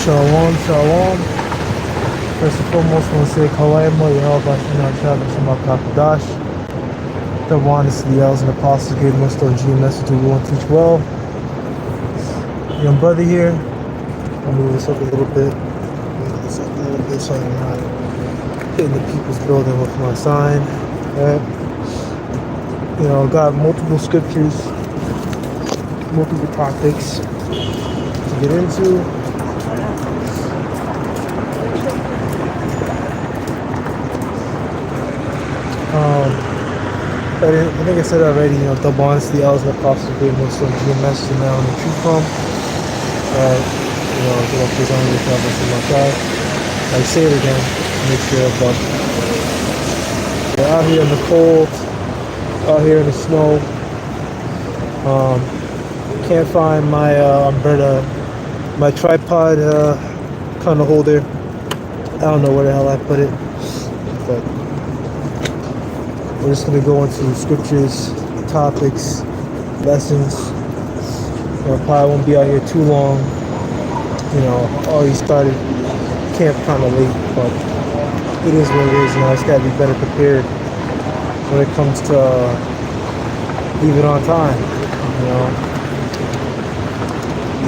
Shalom, shalom. First and foremost, I want to say Kalayama, Yahweh, Travis, and Makakadash. The one is the L's and Apostles gave most on GMS to rule and teach well. Young brother here. I'll move this up a little bit. Move this up a little bit so I'm not hitting the people's building with my sign. Right? You know, got multiple scriptures, multiple topics to get into. I think I said already, you know, double honesty, L's and Apostles gave most on GMS to now in the true from. You know, get up his own with something like that. I say it again, make sure, but we're out here in the cold, out here in the snow. Can't find my umbrella, my tripod kind of holder. I don't know where the hell I put it, but we're just gonna go into scriptures, topics, lessons. You know, probably won't be out here too long. You know, already started camp kind of late, but it is what it is. You know, I just gotta be better prepared when it comes to leave it on time. You know,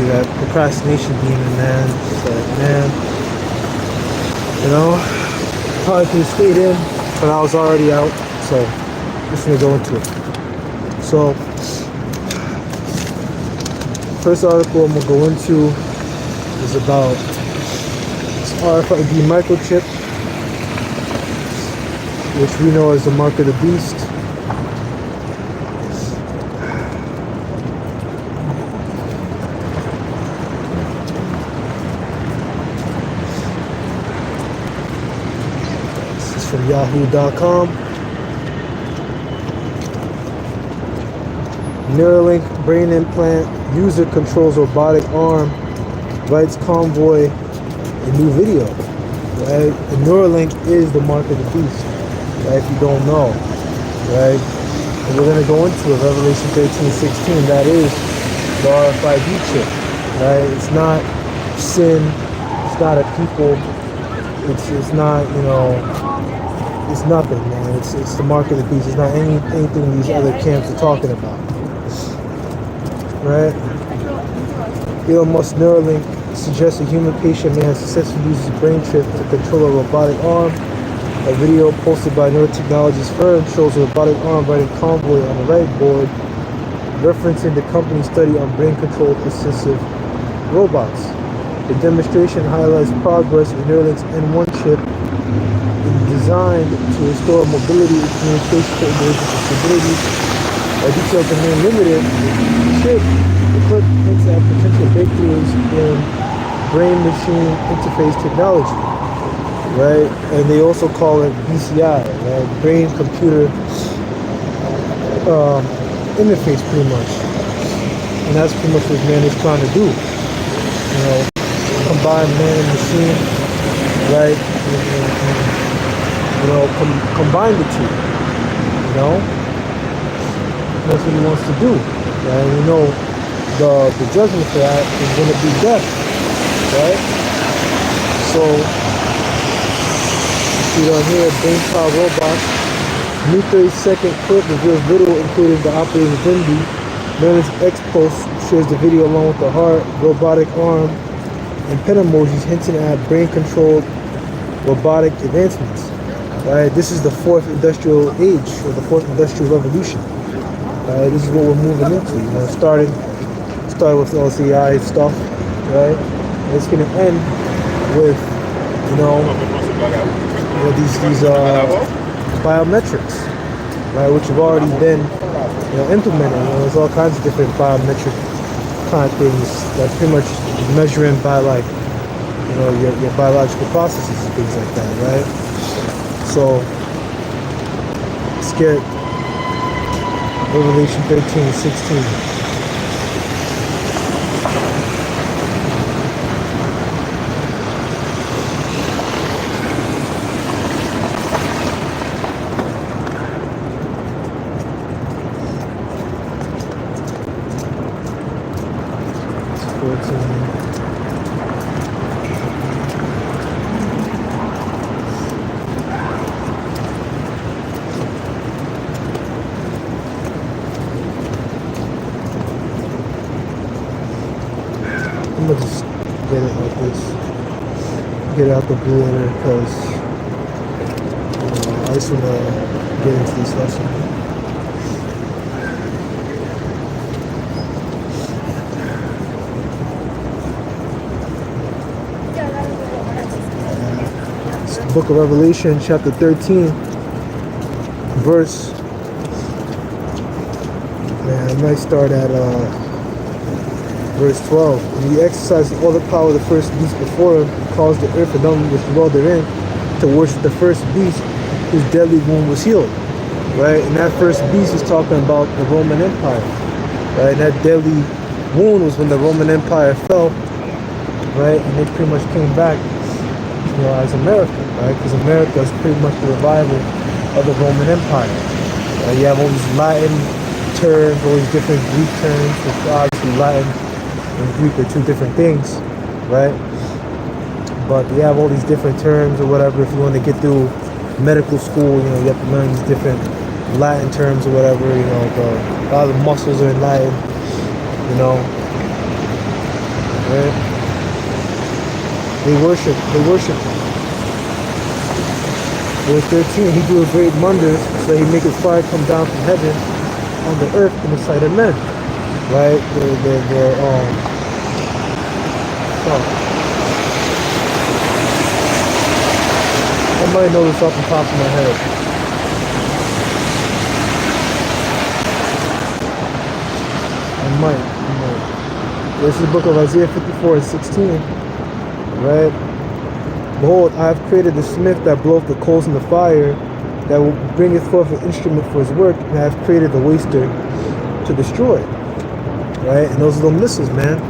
that procrastination demon, man. It's like, man, you know, probably could have stayed in, but I was already out. So, just gonna go into it. So, first article I'm gonna go into is about this RFID microchip, which we know as the mark of the beast. This is from yahoo.com. Neuralink brain implant, user controls robotic arm, writes convoy in new video. Right? The Neuralink is the mark of the beast, right? If you don't know, right? And we're gonna go into it, Revelation 13:16. That is the RFID chip, right? It's not sin, it's not a people, it's not, you know, it's nothing, man. It's the mark of the beast. It's not anything these other camps are talking about. Right? Elon Musk's Neuralink suggests a human patient may have successfully used his brain chip to control a robotic arm. A video posted by neurotechnologies firm shows a robotic arm riding convoy on the right board, referencing the company's study on brain-controlled assistive robots. The demonstration highlights progress in Neuralink's N1 chip, designed to restore mobility and communication to individuals with disabilities. While details remain limited, the chip hints at potential breakthroughs in brain-machine interface technology, right? And they also call it BCI, right? Brain-computer interface, pretty much. And that's pretty much what man is trying to do. You know, combine man and machine, right? You know, combine the two, you know? That's what he wants to do. And we know the judgment for that is going to be death, right? So, see down here, brain-powered robots. New 30-second clip reveals little, including the operator's identity. Maryland's X-Post shares the video along with the heart, robotic arm, and pen emojis hinting at brain-controlled robotic advancements. Right? This is the fourth industrial age, or the fourth industrial revolution. This is what we're moving into. You know, started with LCI stuff, right? And it's gonna end with, you know these biometrics, right? Which have already been, you know, implemented. You know, there's all kinds of different biometric kind of things that pretty much measuring by, like, you know, your biological processes and things like that, right? So let's get Revelation 13:16. I'm gonna just get it like this. Get it out the blue letter because I just wanna get into this lesson. It's the book of Revelation, chapter 13, verse. Man, I might start at verse 12. And he exercised all the power of the first beast before him, caused the earth and them which dwell therein to worship the first beast, whose deadly wound was healed. Right? And that first beast is talking about the Roman Empire. Right? And that deadly wound was when the Roman Empire fell. Right? And they pretty much came back, you know, as America. Right? Because America is pretty much the revival of the Roman Empire. You have all these Latin terms, all these different Greek terms, which obviously Latin and Greek are two different things, right? But you have all these different terms or whatever. If you want to get through medical school, you know, you have to learn these different Latin terms or whatever. You know, a lot of the muscles are in Latin, you know. Right? They worship. Verse 13, he do a great wonders, so he maketh fire come down from heaven on the earth in the sight of men. Right? I might know this off the top of my head. I might. This is the book of Isaiah 54 and 16. Right? Behold, I have created the smith that bloweth the coals in the fire, that will bringeth forth an instrument for his work, and I have created the waster to destroy. Right? And those are the missiles, man.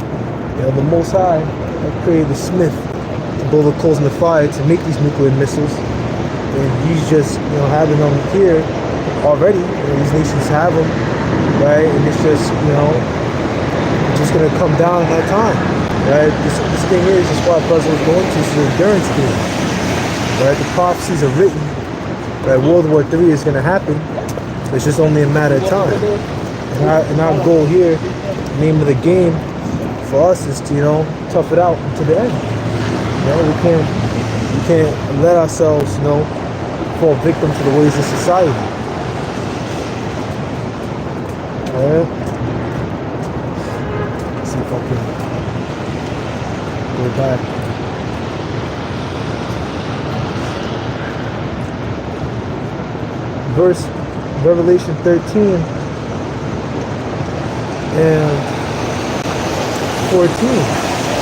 You know, the Most High have created the smith to blow the coals in the fire to make these nuclear missiles. And he's just, you know, having them here already. You know, these nations have them, right? And it's just, you know, just gonna come down in that time. Right? This thing is what Brother was going to, is the endurance thing. Right? The prophecies are written. Right? World War III is going to happen. It's just only a matter of time. And our goal here, the name of the game for us is to, you know, tough it out to the end. You know, we can't let ourselves, you know, fall victim to the ways of society. Alright? Let's see if I can go back. Verse Revelation 13 and 14.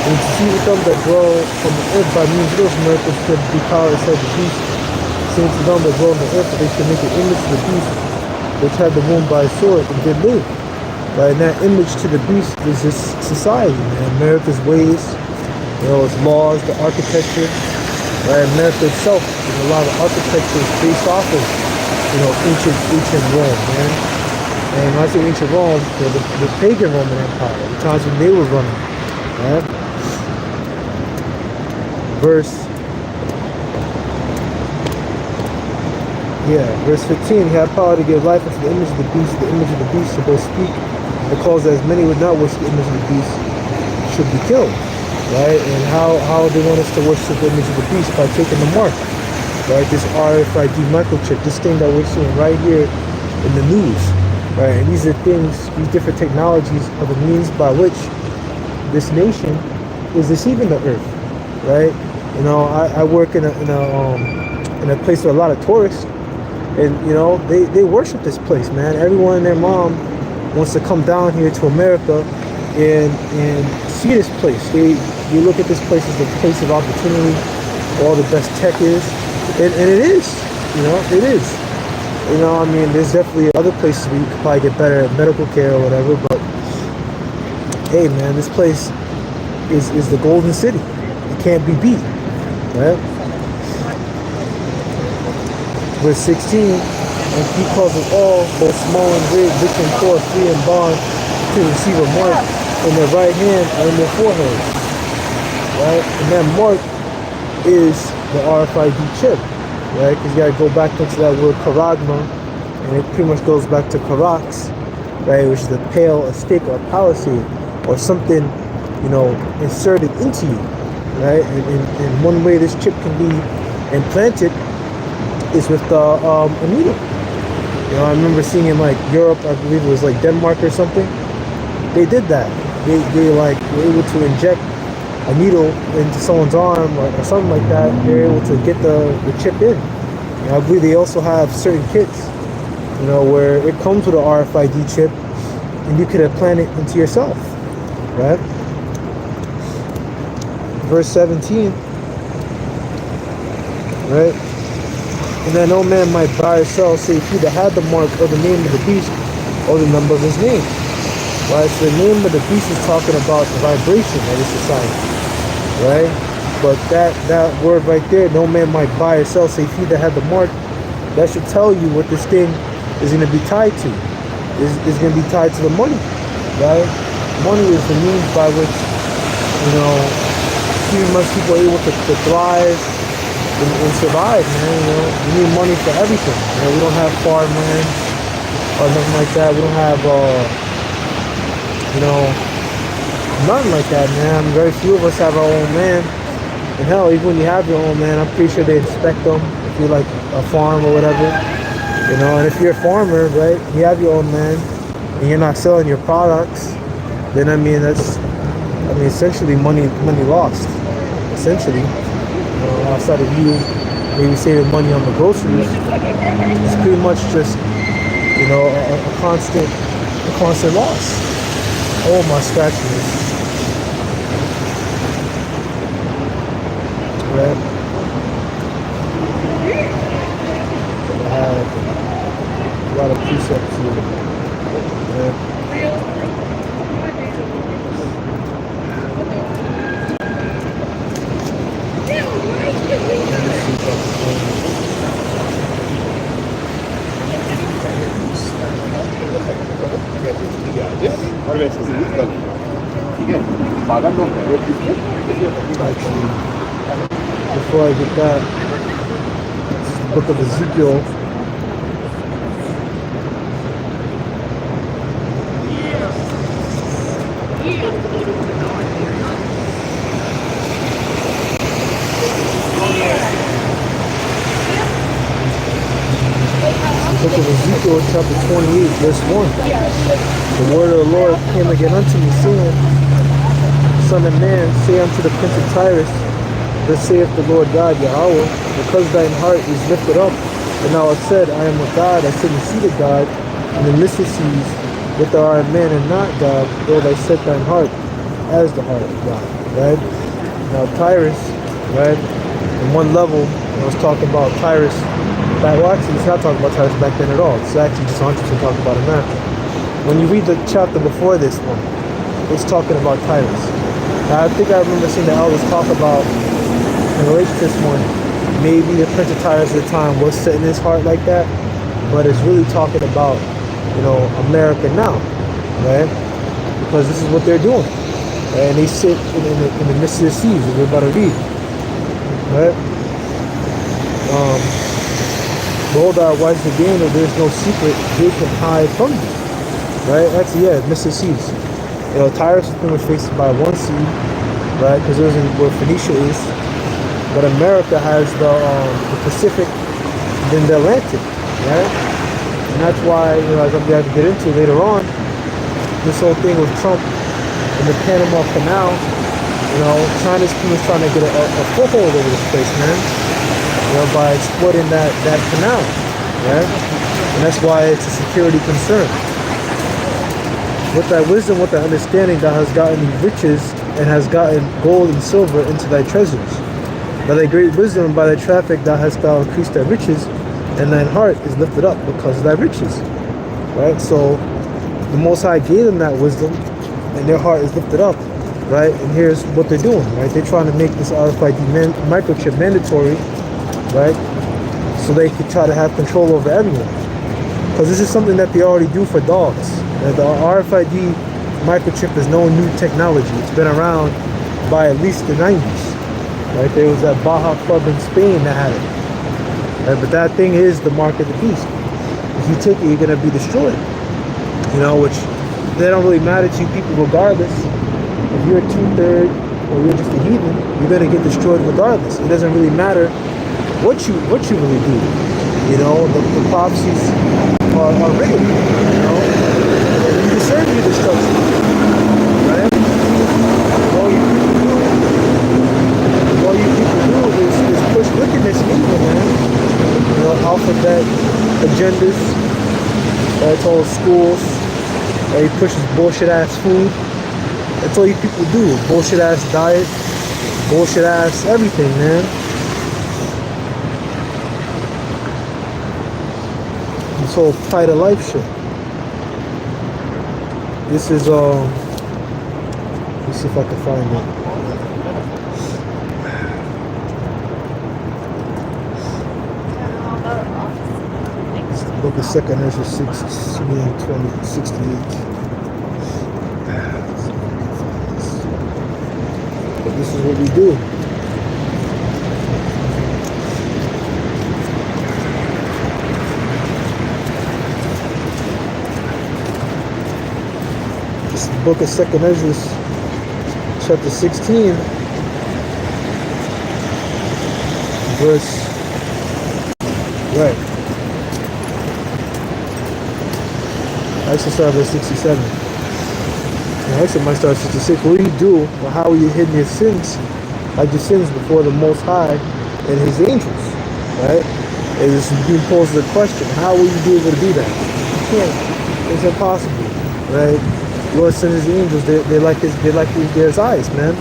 And to see with them that dwell from the earth by means of those miracles could be power inside the beast, saying to them that dwell on the earth that they should make an image to the beast which had the wound by a sword and did live. Right? And that image to the beast is this society, man. America's ways, you know, its laws, the architecture. Right? America itself, you know, a lot of architecture is based off of, you know, ancient Rome, man. And when I say ancient Rome, you know, the pagan Roman Empire, the times when they were running. Right? Verse 15, he had power to give life unto the image of the beast to both speak, and cause that as many would not worship the image of the beast should be killed. Right? And how they want us to worship the image of the beast? By taking the mark. Right? This RFID microchip, this thing that we're seeing right here in the news. Right? And these are things, these different technologies are the means by which this nation is deceiving the earth. Right? You know, I work in a place with a lot of tourists, and you know, they worship this place, man. Everyone and their mom wants to come down here to America and see this place. You look at this place as the place of opportunity, where all the best tech is, and it is. You know, it is. You know, I mean, there's definitely other places where you could probably get better medical care or whatever, but hey, man, this place is the golden city. It can't be beat. Right? Verse 16, and he causes all, both small and great, rich and poor, free and bond, to receive a mark in their right hand or in their forehead. Right? And that mark is the RFID chip. Right? Because you gotta go back into that word charagma, and it pretty much goes back to charax, right? Which is a pale, a stick, or a palisade, or something you know, inserted into you, right? And one way this chip can be implanted is with a needle. You know, I remember seeing in like Europe, I believe it was like Denmark or something. They did that. They like were able to inject a needle into someone's arm or something like that. They're able to get the chip in. And I believe they also have certain kits, you know, where it comes with an RFID chip, and you could implant it into yourself, right? Verse 17, right? And that no man might buy or sell, save he that had the mark or the name of the beast or the number of his name. Right? So the name of the beast is talking about the vibration of the society. Right? But that word right there, no man might buy or sell, save he that had the mark, that should tell you what this thing is going to be tied to. Is going to be tied to the money. Right? Money is the means by which, you know, pretty much people are able to thrive and survive, man. You know, we need money for everything. You know, we don't have farmland or nothing like that. We don't have, you know, nothing like that, man. Very few of us have our own land. And hell, even when you have your own land, I'm pretty sure they inspect them if you're like a farm or whatever. You know, and if you're a farmer, right, you have your own land and you're not selling your products, then I mean that's, essentially money lost. Essentially. Outside of you maybe saving money on the groceries, it's pretty much just, you know, a constant loss. Oh, my scratching this. Right? I have a lot of precepts here. Right? Actually, before I get that, this is the book of Ezekiel. The book of Ezekiel, chapter 28, verse 1. The word of the Lord came again unto me, saying, Son of man, say unto the prince of Tyrus, thus saith the Lord God, Yahweh, because thine heart is lifted up, and thou hast said, I am a God, I sit in the seat of God, and the midst of seas, but thou art a man and not God, though thou set thine heart as the heart of God. Right? Now Tyrus, right, in one level, I was talking about Tyrus, well actually it's not talking about Tyrus back then at all, it's actually just 100% talking about America. When you read the chapter before this one, it's talking about Tyrus. Now, I think I remember seeing the elders talk about, in relation to this one, maybe the Prince of Tyrus at the time was setting his heart like that, but it's really talking about, you know, America now, right? Because this is what they're doing. And they sit in the midst of the seas, as we're about to read, right? Behold, I watch the game, and there's no secret they can hide from you, right? Actually, yeah, midst of the seas. You know, Tyrus was pretty much faced by one sea, right? Because it was where Phoenicia is. But America has the Pacific, then the Atlantic, right? And that's why, you know, as I'm going to get into later on, this whole thing with Trump and the Panama Canal, you know, China's pretty much trying to get a foothold over this place, man. You know, by exploiting that canal, right? And that's why it's a security concern. With thy wisdom, with thy understanding, thou hast gotten riches, and hast gotten gold and silver into thy treasures. By thy great wisdom and by thy traffic thou increased thy riches, and thine heart is lifted up because of thy riches. Right? So the Most High gave them that wisdom, and their heart is lifted up. Right? And here's what they're doing. Right? They're trying to make this RFID microchip mandatory. Right? So they could try to have control over everyone. Because this is something that they already do for dogs. The RFID microchip is no new technology. It's been around by at least the 90s. Right? There was that Baja Club in Spain that had it. Right? But that thing is the mark of the beast. If you take it, you're going to be destroyed. You know, which they don't really matter to you people regardless. If you're a two-third or you're just a heathen, you're gonna get destroyed regardless. It doesn't really matter what you really do. You know, the prophecies are written. You know, and you deserve your destruction, right? All you people do is push wickedness and evil, man. You know, alphabet agendas. That's all schools. He pushes bullshit ass food. That's all you people do. Bullshit ass diet. Bullshit ass everything, man. This whole pride of life shit. This is let me see if I can find it. It's the book of 2nd Ezra 6, Simeon 68. But this is what we do. This is the book of 2nd Ezra, chapter 16, verse, right. I should start verse 67. I actually might start 66. What do you do, or how will you hide your sins, hide your sins before the Most High and His angels, right? It is being posed the question, how will you be able to do that? You can't. It's impossible, right? Lord sends His angels. They're like His eyes, man.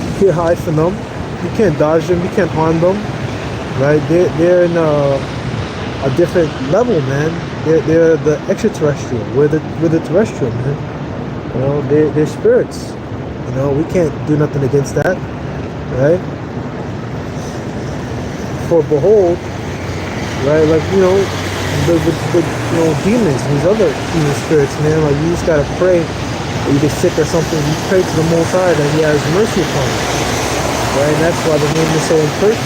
You can't hide from them. You can't dodge them. You can't harm them, right? They're in a different level, man. They're the extraterrestrial. We're the terrestrial, man. You know, they're spirits. You know, we can't do nothing against that, right? For behold, right, like, you know, the demons, these other evil spirits, man. Like, you just gotta pray. Or you get sick or something. You pray to the Most High that He has mercy upon you, right? And that's why the name is so important.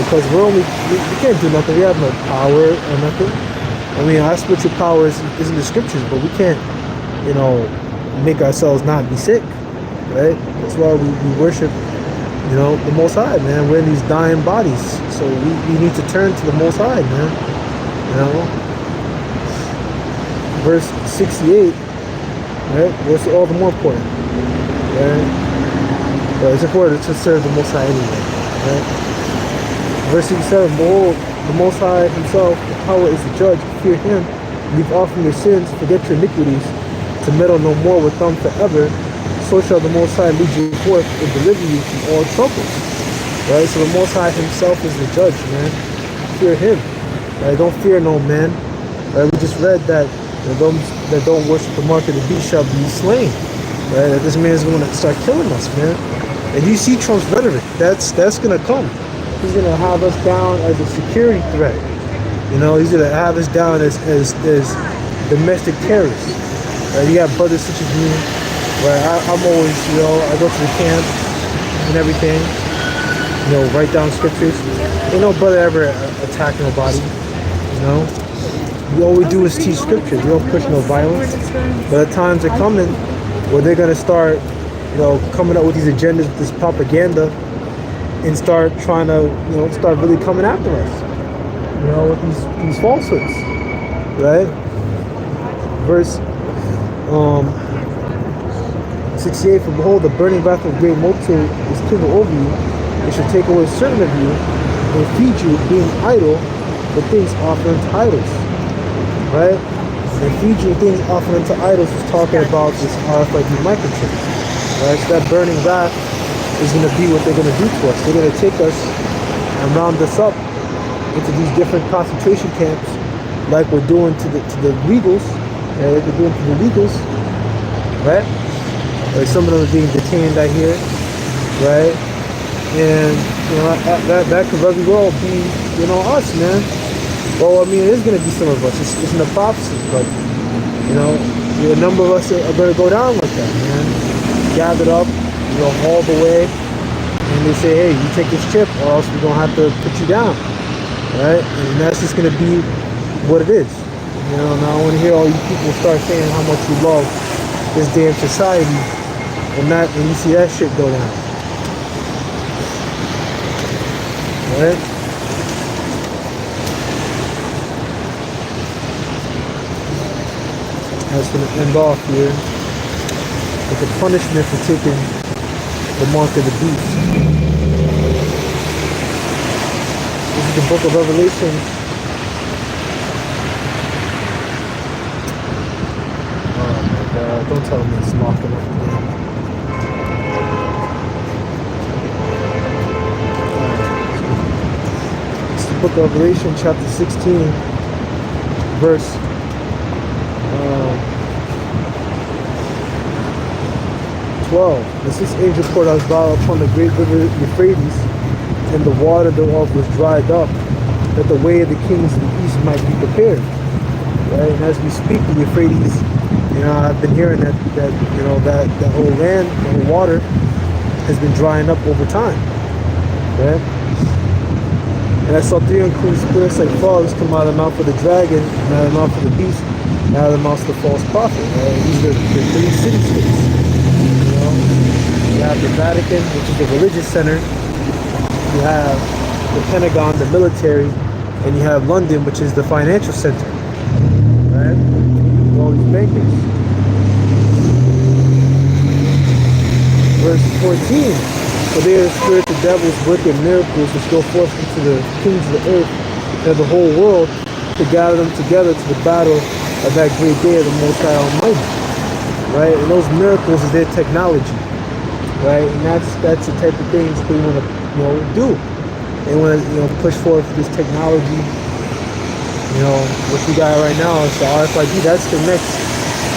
Because we can't do nothing. We have no power or nothing. I mean, our spiritual power is in the scriptures, but we can't, you know, make ourselves not be sick, right? That's why we worship, you know, the Most High, man. We're in these dying bodies, so we need to turn to the Most High, man. You know, verse 68, right? What's all the more important, right? But it's important to serve the Most High anyway, right? Verse 67, behold, the Most High Himself, the power is the judge. Fear Him, leave off from your sins, forget your iniquities, to meddle no more with them forever. So shall the Most High lead you forth and deliver you from all troubles. Right? So the Most High Himself is the judge, man. Fear Him. Right? Don't fear no man. Right? We just read that those that don't worship the mark of the beast shall be slain. Right? That this man is going to start killing us, man. And you see Trump's rhetoric. That's going to come. He's going to have us down as a security threat. You know, he's going to have us down as domestic terrorists. Right? You have brothers such as me, where I'm always, you know, I go to the camp and everything, you know, write down scriptures. Ain't no brother ever attack nobody, you know. All we do is teach scriptures. We don't push no violence. But at times are coming where they're going to start, you know, coming up with these agendas, with this propaganda, and start trying to, you know, start really coming after us, you know, with these falsehoods, right? Verse 68, for behold, the burning wrath of great multitude is kindled over you. It shall take away certain of you and feed you, being idle, for things offered unto idols, right? And feed you things offered unto idols is talking about this RFID microchip, right? So that burning wrath is going to be what they're going to do to us. They're going to take us and round us up into these different concentration camps, like we're doing to the legals, like we're doing to the legals, right? Like some of them are being detained, I hear, right? And you know that could very well be, you know, us, man. Well, I mean, it is going to be some of us. It's in the prophecy, but you know, a number of us are going to go down like that, man. Gathered up, you know, all the way, and they say, hey, you take this chip or else we're going to have to put you down, right? And that's just going to be what it is. You know, now I want to hear all you people start saying how much you love this damn society when you see that shit go down. Right? That's going to end off here with the punishment for taking the mark of the beast. This is the book of Revelation. Oh my God, don't tell me it's locking up again. It's the book of Revelation, chapter 16, verse 12. This angel poured out his vial upon the great river Euphrates, and the water thereof was dried up, that the way of the kings of the east might be prepared. Right? And as we speak, the Euphrates, you know, I've been hearing that you know that whole land, the whole water, has been drying up over time. Right? And I saw 3 unclean spirits like frogs come out of the mouth of the dragon, and out of the mouth of the beast, and out of the mouth of the false prophet. Right? These are the 3 city-states. You have the Vatican, which is the religious center. You have the Pentagon, the military, and you have London, which is the financial center. Right? All these bankers. Verse 14. For there is spirit the devils working miracles which go forth into the kings of the earth and of the whole world to gather them together to the battle of that great day of the Most High Almighty. Right? And those miracles is their technology. Right? And that's the type of things they want to, you know, do. They want to, you know, push forth this technology. You know, what you got right now is the RFID. That's the next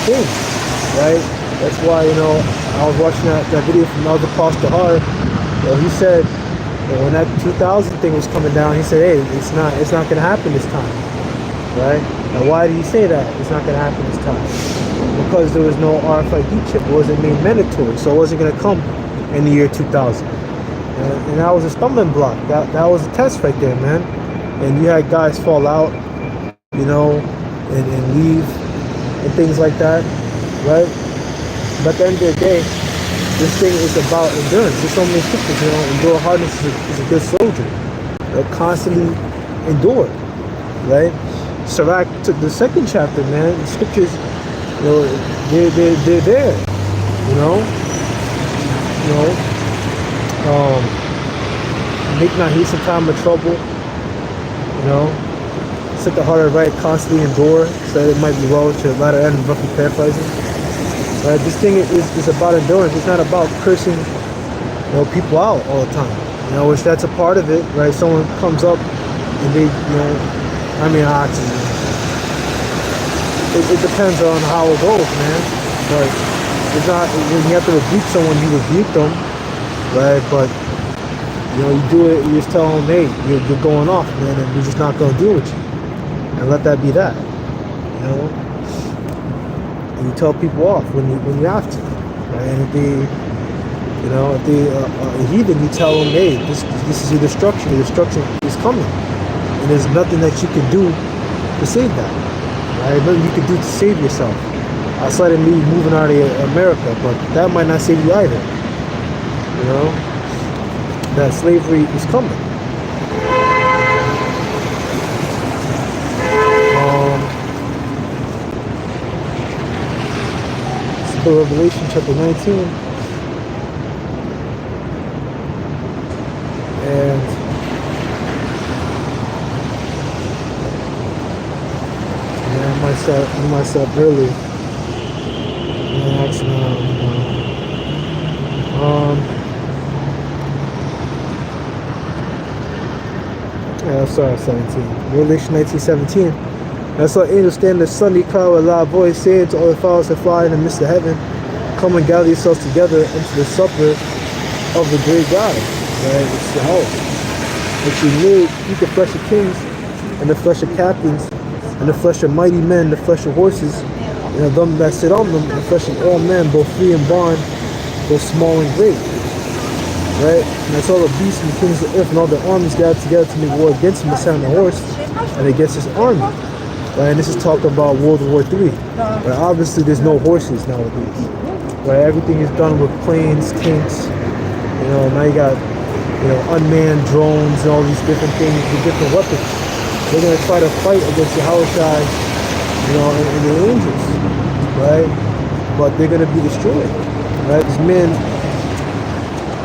thing, right? That's why, you know, I was watching that video from Elder Pastor Hard. You know, he said, you know, when that 2000 thing was coming down, he said, hey, it's not going to happen this time, right? Now, why did he say that? It's not going to happen this time. Because there was no RFID chip. It wasn't made mandatory, so it wasn't going to come in the year 2000. And that was a stumbling block. That was a test right there, man. And you had guys fall out, you know, and leave and things like that, right? But at the end of the day, this thing is about endurance. There's so many scriptures, you know, endure hardness is a good soldier. They'll constantly endure, right? Sirach took the 2nd chapter, man. The scriptures, you know, they're there, you know. Make not haste in time of trouble, you know. Set the heart of right, constantly endure, so that it might be well to the latter end, roughly paraphrasing. Right? This thing is about endurance. It's not about cursing, you know, people out all the time. You know, which that's a part of it, right? Someone comes up and they, you know, I mean, it depends on how it goes, man. But it's not, when you have to rebuke someone, you rebuke them, right? But, you know, you do it, you just tell them, hey, you're going off, man, and we're just not going to deal with you. And let that be that, you know? And you tell people off when you have to, right? And if they, you know, if they are heathen, you tell them, hey, this is your destruction. Your destruction is coming. And there's nothing that you can do to save that, right? Nothing you can do to save yourself. Outside of me moving out of America, but that might not save you either, you know? That slavery is coming. Revelation chapter 19, and I might start early. Yeah, sorry, 17. Revelation 19:17. I saw angels stand in the sun, he cried with a loud voice, saying to all the fowls that fly in the midst of heaven, come and gather yourselves together into the supper of the great God. Right? It's the house. Which he made eat the flesh of kings, and the flesh of captains, and the flesh of mighty men, the flesh of horses, and of them that sit on them, and the flesh of all men, both free and bond, both small and great. Right? And I saw the beasts and the kings of the earth and all their armies gathered together to make war against him that sat on the horse, and against his army. Right, and this is talking about World War III. Right, obviously, there's no horses nowadays. Right, everything is done with planes, tanks. You know, now you got, you know, unmanned drones and all these different things with different weapons. They're gonna try to fight against the Hatians, you know, and the angels, right? But they're gonna be destroyed. Right, this man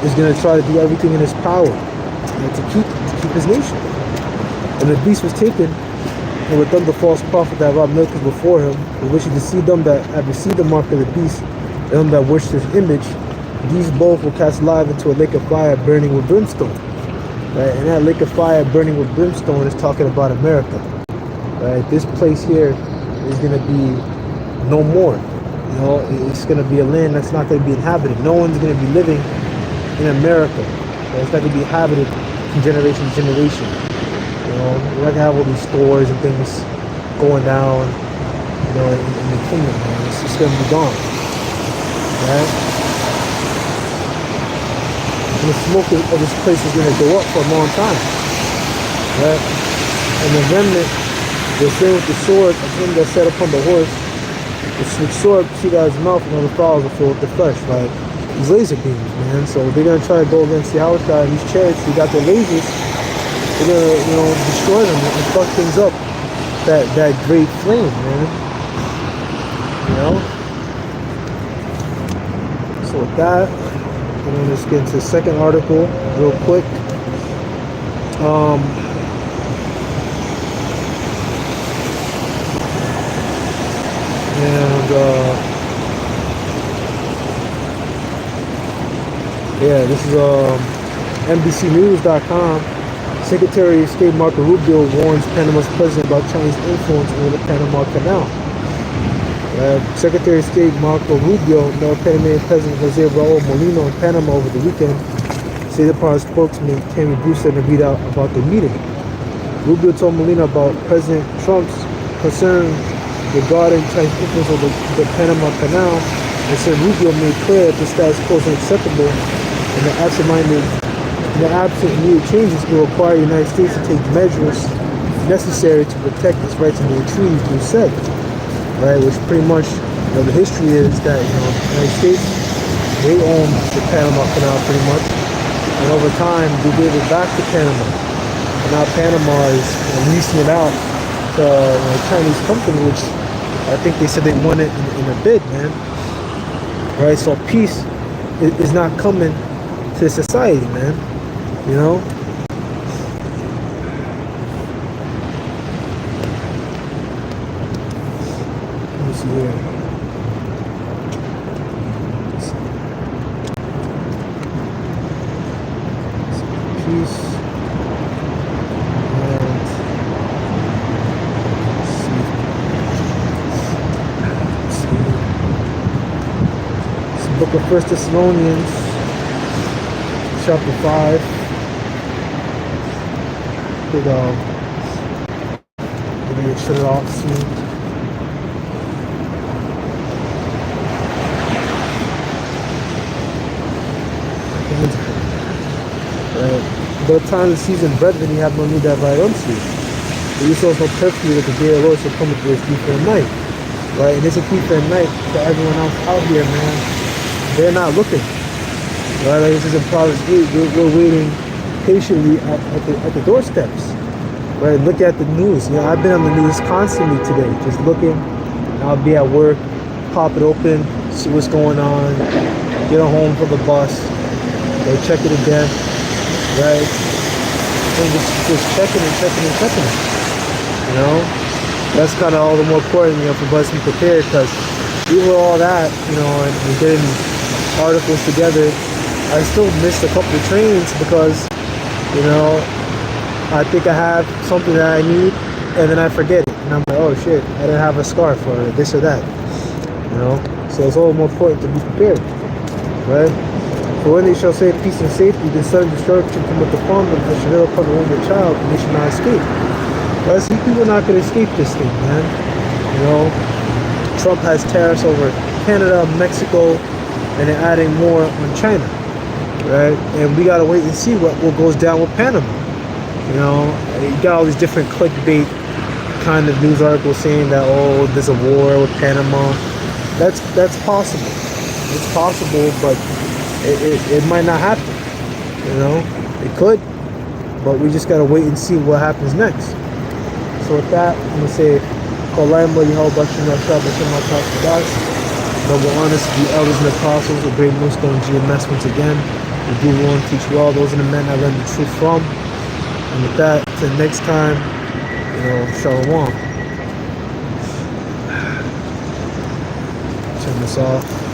is gonna try to do everything in his power, right, to keep his nation. And the beast was taken, and with them the false prophet that robbed milkers before him, in which he deceived them that have received the mark of the beast, and them that worship his image. These both will cast alive into a lake of fire burning with brimstone. Right? And that lake of fire burning with brimstone is talking about America. Right? This place here is going to be no more. You know, it's going to be a land that's not going to be inhabited. No one's going to be living in America. Right? It's not going to be inhabited from generation to generation. You know, we're not going to have all these stores and things going down, you know, in the kingdom, man. It's just going to be gone. Right? And the smoke of this place is going to go up for a long time. Right? And the remnant, they're saying with the sword of him that sat upon the horse, the sword shoot out his mouth, and all the fowls are filled with the flesh. Like these laser beams, man. So they're going to try to go against the Houthis and these chariots. They got their lasers. They're going to, you know, destroy them and fuck things up. That great flame, man. You know? So with that, and then let's get into the second article real quick. Yeah, this is NBCnews.com. Secretary of State Marco Rubio warns Panama's president about Chinese influence over the Panama Canal. Secretary of State Marco Rubio met Panamanian President Jose Raul Molino in Panama over the weekend. State Department spokesman Tammy Bruce said in a readout about the meeting. Rubio told Molino about President Trump's concern regarding Chinese influence over the Panama Canal, and said Rubio made clear that the status quo is unacceptable, and the absent immediate changes will require the United States to take measures necessary to protect its rights under the treaty, Bruce said. Right, which pretty much, you know, the history is that, you know, the United States, they own the Panama Canal pretty much, and over time they gave it back to Panama, and now Panama is, you know, leasing it out to a Chinese company, which I think they said they won it in a bid, man. Right, so peace is not coming to society, man. You know. Here. Peace and it's the book of 1 Thessalonians, chapter 5. Let me shut it off soon. But at times of season, brethren, you have no need to have right unto you. But you also know perfectly that the day of the Lord shall come with this thief in the night. Right? And it's a thief in the night for everyone else out here, man. They're not looking. Right? Like this is in Proverbs 8. We're waiting patiently at the doorsteps. Right? Look at the news. You know, I've been on the news constantly today, just looking. I'll be at work, pop it open, see what's going on, get home from the bus, go check it again. Right? And just checking it. You know? That's kind of all the more important, you know, for us to be prepared, because even with all that, you know, and getting articles together, I still missed a couple of trains because, you know, I think I have something that I need, and then I forget it. And I'm like, oh shit, I didn't have a scarf or this or that. You know? So it's all more important to be prepared. Right? For when they shall say peace and safety, then sudden destruction cometh upon them, and shall never come to wound their child, and they shall not escape. But see, people are not going to escape this thing, man. You know, Trump has tariffs over Canada, Mexico, and they're adding more on China, right? And we got to wait and see what goes down with Panama. You know, you got all these different clickbait kind of news article saying that, oh, there's a war with Panama. That's possible. It's possible, but it might not happen. You know, it could, but we just gotta wait and see what happens next. So with that, I'm gonna say, double honest to the elders and apostles, the great millstone GMS once again. We do warn, teach well those in the men I learn the truth from. And with that, till next time, shalom. Turn this off.